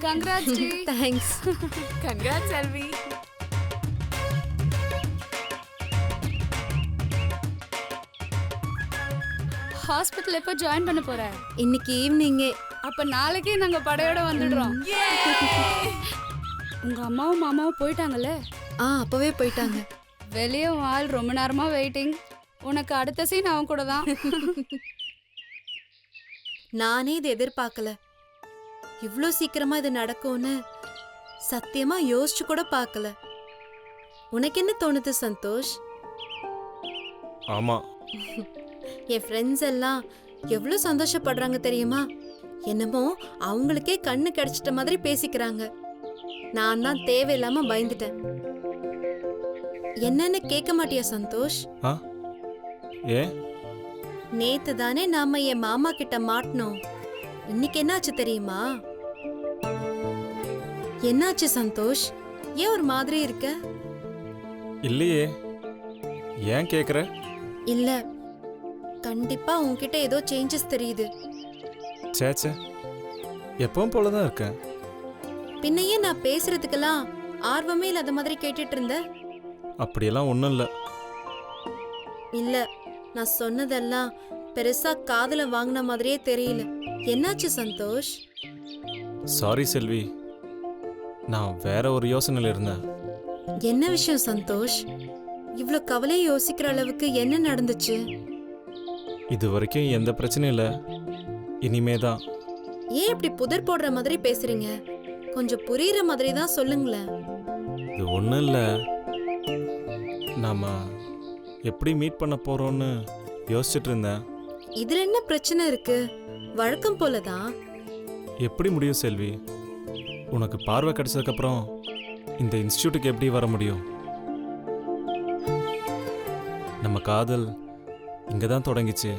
Congrats டி. Thanks. Congrats Selvi. Hospital எப்போ join பண்ண போற? இன்னைக்கு ஈவினிங்கே. அப்ப நாளைக்கே நாங்க படையோட வந்துடுறோம். உங்க அம்மாவும் மாமாவும் போயிட்டாங்கல்ல? அப்பவே போயிட்டாங்க. வெளியே ஆள் ரொம்ப நேரமா வெயிட்டிங். உனக்கு அடுத்த சீன் அவன் கூட தான். நானே இது எதிர்பார்க்கல. இவ்ளோ சீக்கிரமா இது நடக்கும்னு சத்தியமா யோசிச்சு கூட பார்க்கல. உனக்கு என்ன தோணுது சந்தோஷ்? ஆமா, என் ஃப்ரெண்ட்ஸ் எல்லாம் எவ்வளவு சந்தோஷப்படுறாங்க தெரியுமா? என்னமோ அவங்களுக்கே கண்ணு கிடைச்சிட்ட மாதிரி பேசிக்கிறாங்க. நான் தான் தேவையில்லாம பயந்துட்டேன். என்னன்னு கேட்க மாட்டியா சந்தோஷ்? ஏ நேத்து தானே நாம என் மாமா கிட்ட மாட்டினோம். இன்னைக்கு என்னாச்சு தெரியுமா? என்னாச்சு சந்தோஷ்? ஏன் ஒரு மாதிரி இருக்க? இல்லையே, ஏன் கேக்குற? இல்ல, கண்டிப்பா உன்கிட்ட ஏதோ சேஞ்சஸ் தெரியுது. சேச்சே, எப்பவும் போலதான் இருக்கேன். பின்னையே நான் பேசுறதுக்கெல்லாம் ஆர்வமே இல்லாத மாதிரி கேட்டுட்டு இருந்த. அப்படியெல்லாம் ஒன்றும் இல்லை. இல்ல, நான் சொன்னதெல்லாம் பெருசா காதுல வாங்கின மாதிரியே தெரியல. என்னாச்சு சந்தோஷ்? சாரி செல்வி, நான் வேற ஒரு யோசனையில் இருந்தேன். என்ன விஷயம் சந்தோஷ்? இவ்ளோ கவலையை யோசிக்கிற அளவுக்கு என்ன நடந்துச்சு? இது வரைக்கும் எந்த பிரச்சனையும் இல்லை, இனிமே தான். ஏன் இப்படி புதர் போடுற மாதிரி பேசுறீங்க? கொஞ்சம் புரியுற மாதிரி தான் சொல்லுங்களேன். இது ஒன்றும் இல்லை, நாம் எப்படி மீட் பண்ண போகிறோன்னு யோசிச்சுட்டு இருந்தேன். இதுல என்ன பிரச்சனை இருக்கு? வழக்கம் போலதான். எப்படி முடியும் செல்வி? உனக்கு பார்வை கிடைச்சதுக்கப்புறம் இந்த இன்ஸ்டியூட்டுக்கு எப்படி வர முடியும்? நம்ம காதல் இங்கே தான் தொடங்கிச்சு,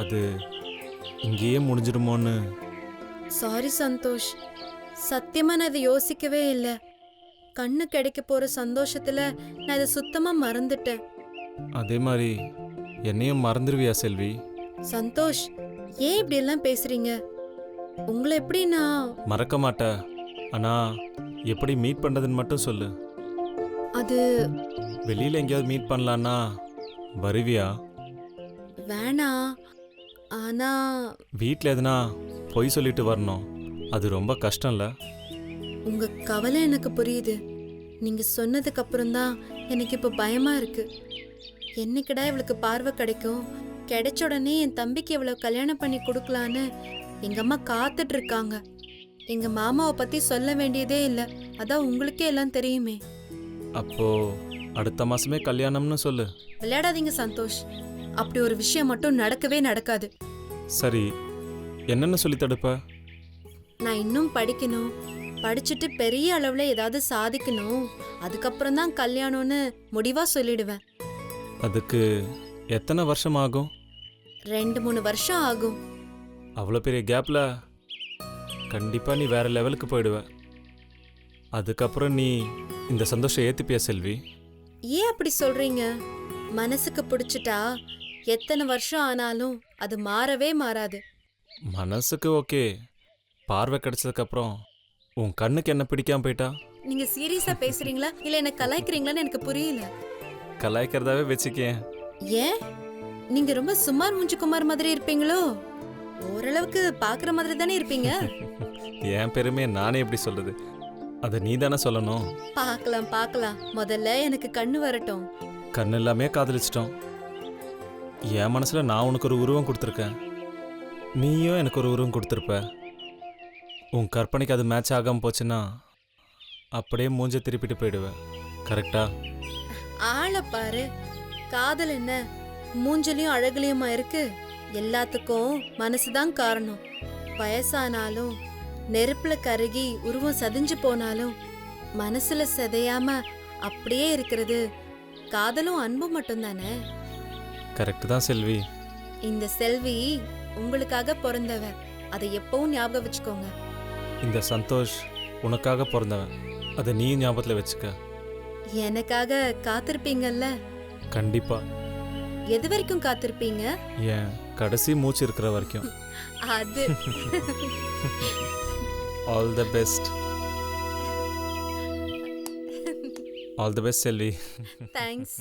அது இங்கேயே முடிஞ்சிடுமோன்னு. சாரி சந்தோஷ், சத்தியமா நான் இதை யோசிக்கவே இல்லை. கண்ணு கிடைக்க போற சந்தோஷத்துல நான் இதை சுத்தமா மறந்துட்டேன். அதே மாதிரி என்னையும் மறந்துடுவியா செல்வி? சந்தோஷ், ஏன் இப்படி எல்லாம் பேசுறீங்க? உங்களை எப்படி நான் மறக்க மாட்டேன், ஆனால் எப்படி மீட் பண்ணுறதுன்னு மட்டும் சொல்லு. அது வெளியில் எங்கேயாவது மீட் பண்ணலான்னா வருவியா? வேணாம். ஆனா வீட்டில் எதுனா பொய் சொல்லிட்டு வரணும், அது ரொம்ப கஷ்டம்ல. உங்க கவலை எனக்கு புரியுது. நீங்க சொன்னதுக்கு அப்புறம் தான் எனக்கு இப்ப பயமா இருக்கு. என்னைக்கிடா இவளுக்கு பார்வை கிடைக்கும், கிடைச்ச உடனே என் தம்பிக்கு இவ்வளவு கல்யாணம் பண்ணி கொடுக்கலான்னு எங்க அம்மா காத்துட்டு இருக்காங்க. எங்க மாமாவை பத்தி சொல்ல வேண்டியதே இல்லை, அதான் உங்களுக்கே எல்லாம் தெரியுமே. அப்போ அடுத்த மாசமே கல்யாணம்னு சொல்லு. விளையாடாதீங்க சந்தோஷ், அப்படி ஒரு விஷயம் மட்டும் நடக்கவே நடக்காது. சரி, என்னென்ன சொல்லி தடுப்ப? நான் இன்னும் படிக்கணும், படிச்சுட்டு பெரிய அளவுல ஏதாவது சாதிக்கணும், அதுக்கப்புறம் தான் கல்யாணம்னு முடிவா சொல்லிடுவேன். அதுக்கு எத்தனை வருஷம் ஆகும்? 2-3 வருஷம் ஆகும். அவ்வளோ பெரிய கேப்ல கண்டிப்பா நீ வேற லெவலுக்கு போயிடுவ. அதுக்கப்புறம் நீ இந்த சந்தோஷம் ஏத்துப்பியா செல்வி? ஏன் அப்படி சொல்றீங்க? மனசுக்கு பிடிச்சிட்டா எத்தனை வருஷம் ஆனாலும் அது மாறவே மாறாது. மனசுக்கு ஓகே, பார்வை கிடைச்சதுக்கப்புறம் உன் கண்ணுக்கு என்ன பிடிக்காம போயிட்டா? நீங்க சீரியஸா பேசுறீங்களா இல்ல என்ன கலாய்க்கிறீங்களான்னு எனக்கு புரியல. கலாய்க்கிறதாவே வச்சுக்கேன். ஏன்? நீங்க ரொம்ப சுமார் மூஞ்சி குமார் மாதிரி இருப்பீங்களோ? ஓரளவுக்கு பாக்குற மாதிரி தானே இருப்பீங்க. என் பெருமையை நானே எப்படி சொல்றது? அதை நீ தானே சொல்லணும். பார்க்கலாம் பார்க்கலாம், முதல்ல எனக்கு கண்ணு வரட்டும். கண்ணு எல்லாமே காதலிச்சிட்டோம். என் மனசுல நான் உனக்கு ஒரு உருவம் கொடுத்துருக்கேன், நீயும் எனக்கு ஒரு உருவம் கொடுத்துருப்ப. உன் கற்பனைக்கு அது மேட்ச் ஆகாம போச்சுன்னா அப்படியே மூஞ்ச திருப்பிட்டு போயிடுவேன். கரெக்டா? ஆளை பாரு, காதல் என்ன மூஞ்சலியும் அழகுலியுமா இருக்கு? எல்லாத்துக்கும் மனசுதான் காரணம். வயசானாலும் நெருப்புல கருகி உருவம் சதிஞ்சு போனாலும் மனசுல செதையாம அப்படியே இருக்கிறது காதலும் அன்பும் மட்டும்தானே. கரெக்ட் தான் செல்வி. இந்த செல்வி உங்களுக்காக பிறந்தவ, அதை எப்பவும் ஞாபகம் வச்சுக்கோங்க. இந்த சந்தோஷ் உனக்காக பிறந்தவன், அதை நீ ஞாபகத்தில் வச்சுக்க. எனக்காக காத்திருப்பீங்கல்ல? கண்டிப்பா. எது வரைக்கும் காத்திருப்பீங்க? ஏன் கடைசி மூச்சு இருக்கிற வரைக்கும். அது all the best. All the best Selvi. Thanks.